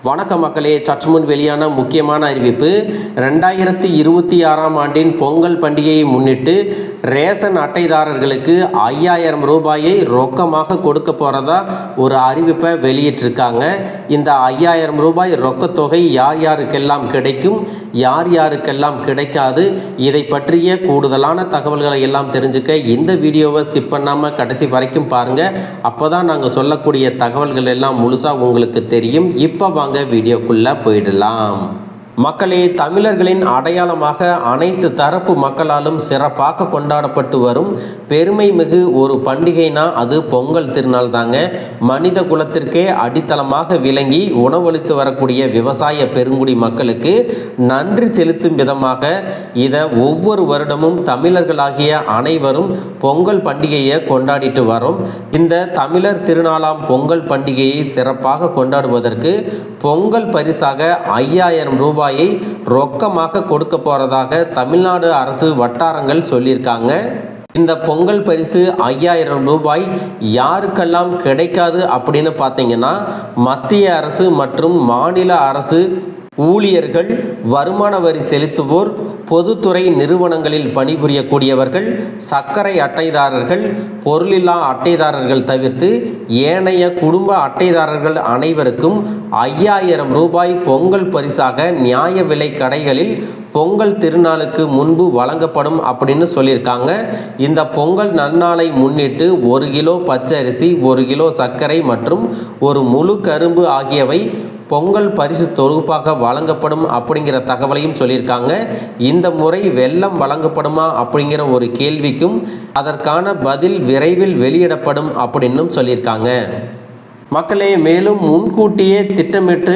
வணக்கம் மக்களே, சற்று முன் வெளியான முக்கியமான அறிவிப்பு. 2026ஆம் ஆண்டின் பொங்கல் பண்டிகையை முன்னிட்டு ரேஷன் அட்டைதாரர்களுக்கு 5000 ரூபாயை ரொக்கமாக கொடுக்க போகிறதா ஒரு அறிவிப்பை வெளியிட்டிருக்காங்க. இந்த 5000 ரூபாய் ரொக்கத்தொகை யார் யாருக்கெல்லாம் கிடைக்கும், யார் யாருக்கெல்லாம் கிடைக்காது, இதை பற்றிய கூடுதலான தகவல்களை எல்லாம் தெரிஞ்சுக்க இந்த வீடியோவை ஸ்கிப் பண்ணாமல் கடைசி வரைக்கும் பாருங்கள். அப்போ தான் நாங்கள் சொல்லக்கூடிய தகவல்கள் எல்லாம் முழுசாக உங்களுக்கு தெரியும். இப்போ வாங்க வீடியோக்குள்ள போயிடலாம். மக்களே, தமிழர்களின் அடையாளமாக அனைத்து தரப்பு மக்களாலும் சிறப்பாக கொண்டாடப்பட்டு வரும் பெருமை மிகு ஒரு பண்டிகைனா அது பொங்கல் திருநாள் தாங்க. மனித குலத்திற்கே அடித்தளமாக விளங்கி உணவளித்து வரக்கூடிய விவசாய பெருங்குடி மக்களுக்கு நன்றி செலுத்தும் விதமாக இதை ஒவ்வொரு வருடமும் தமிழர்களாகிய அனைவரும் பொங்கல் பண்டிகையை கொண்டாடிட்டு வரோம். இந்த தமிழர் திருநாளாம் பொங்கல் பண்டிகையை சிறப்பாக கொண்டாடுவதற்கு பொங்கல் பரிசாக 5000 ரூபாய் ரொக்கமாக கொடுக்க போறதாக தமிழ்நாடு அரசு வட்டாரங்கள் சொல்லியிருக்காங்க. இந்த பொங்கல் பரிசு 5000 ரூபாய் யாருக்கெல்லாம் கிடைக்காது அப்படின்னு பார்த்தீங்கன்னா, மத்திய அரசு மற்றும் மாநில அரசு ஊழியர்கள், வருமான வரி செலுத்துவோர், பொதுத்துறை நிறுவனங்களில் பணிபுரியக்கூடியவர்கள், சர்க்கரை அட்டைதாரர்கள், பொருளில்லா அட்டைதாரர்கள் தவிர்த்து ஏனைய குடும்ப அட்டைதாரர்கள் அனைவருக்கும் 5000 ரூபாய் பொங்கல் பரிசாக நியாய விலை கடைகளில் பொங்கல் திருநாளுக்கு முன்பு வழங்கப்படும் அப்படின்னு சொல்லியிருக்காங்க. இந்த பொங்கல் நன்னாளை முன்னிட்டு 1 கிலோ பச்சரிசி, 1 கிலோ சர்க்கரை மற்றும் ஒரு முழு கரும்பு ஆகியவை பொங்கல் பரிசு தொகுப்பாக வழங்கப்படும் அப்படிங்கிற தகவலையும் சொல்லியிருக்காங்க. இந்த முறை வெல்லம் வழங்கப்படுமா அப்படிங்கிற ஒரு கேள்விக்கும் அதற்கான பதில் விரைவில் வெளியிடப்படும் அப்படின்னும் சொல்லியிருக்காங்க. மக்களே, மேலும் முன்கூட்டியே திட்டமிட்டு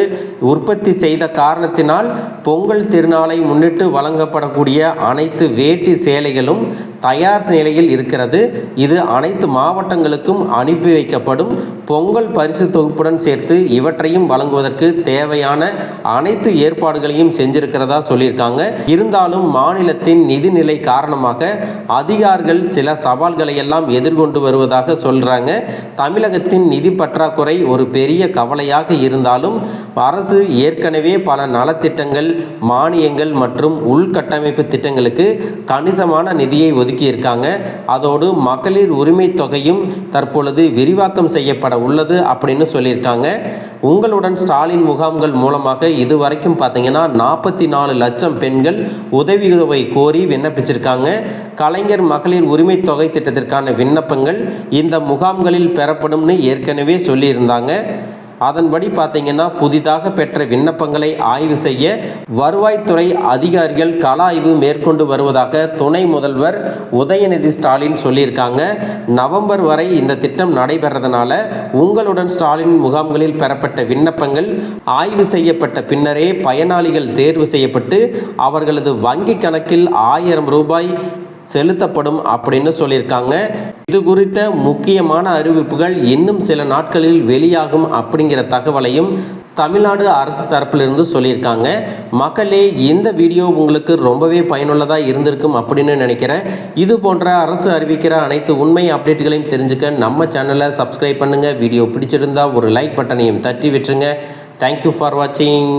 உற்பத்தி செய்த காரணத்தினால் பொங்கல் திருநாளை முன்னிட்டு வழங்கப்படக்கூடிய அனைத்து வேட்டி சேலைகளும் தயார் நிலையில் இருக்கிறது. இது அனைத்து மாவட்டங்களுக்கும் அனுப்பி வைக்கப்படும். பொங்கல் பரிசு தொகுப்புடன் சேர்த்து இவற்றையும் வழங்குவதற்கு தேவையான அனைத்து ஏற்பாடுகளையும் செஞ்சிருக்கிறதா சொல்லியிருக்காங்க. இருந்தாலும் மாநிலத்தின் நிதிநிலை காரணமாக அதிகாரிகள் சில சவால்களை எல்லாம் எதிர்கொண்டு வருவதாக சொல்றாங்க. தமிழகத்தின் நிதி பற்றாக்குறை ஒரு பெரிய கவலையாக இருந்தாலும் அரசு ஏற்கனவே பல நலத்திட்டங்கள், மானியங்கள் மற்றும் உள்கட்டமைப்பு திட்டங்களுக்கு கணிசமான நிதியை ஒதுக்கியிருக்காங்க. அதோடு மகளிர் உரிமை தொகையும் தற்பொழுது விரிவாக்கம் செய்யப்பட உள்ளது அப்படின்னு சொல்லியிருக்காங்க. உங்களுடன் ஸ்டாலின் முகாம்கள் மூலமாக இதுவரைக்கும் பார்த்தீங்கன்னா 44 லட்சம் பெண்கள் உதவித்தொகை கோரி விண்ணப்பிச்சிருக்காங்க. கலைஞர் மகளிர் உரிமை தொகை திட்டத்திற்கான விண்ணப்பங்கள் இந்த முகாம்களில் பெறப்படும்னு ஏற்கனவே சொல்லியிருந்தாங்க. அதன்படி பார்த்தீங்கன்னா புதிதாக பெற்ற விண்ணப்பங்களை ஆய்வு செய்ய வருவாய்த்துறை அதிகாரிகள் கள ஆய்வு மேற்கொண்டு வருவதாக துணை முதல்வர் உதயநிதி ஸ்டாலின் சொல்லியிருக்காங்க. நவம்பர் வரை இந்த திட்டம் நடைபெறதுனால உங்களுடன் ஸ்டாலின் முகாம்களில் பெறப்பட்ட விண்ணப்பங்கள் ஆய்வு செய்யப்பட்ட பின்னரே பயனாளிகள் தேர்வு செய்யப்பட்டு அவர்களது வங்கி கணக்கில் 1000 ரூபாய் செலுத்தப்படும் அப்படின்னு சொல்லியிருக்காங்க. இது குறித்த முக்கியமான அறிவிப்புகள் இன்னும் சில நாட்களில் வெளியாகும் அப்படிங்கிற தகவலையும் தமிழ்நாடு அரசு தரப்பிலிருந்து சொல்லியிருக்காங்க. மக்களே, இந்த வீடியோ உங்களுக்கு ரொம்பவே பயனுள்ளதாக இருந்திருக்கும் அப்படின்னு நினைக்கிறேன். இது போன்ற அரசு அறிவிக்கிற அனைத்து உண்மை அப்டேட்டுகளையும் தெரிஞ்சுக்க நம்ம சேனலை சப்ஸ்கிரைப் பண்ணுங்கள். வீடியோ பிடிச்சிருந்தா ஒரு லைக் பட்டனையும் தட்டி விட்டுருங்க. தேங்க்யூ ஃபார் வாட்சிங்.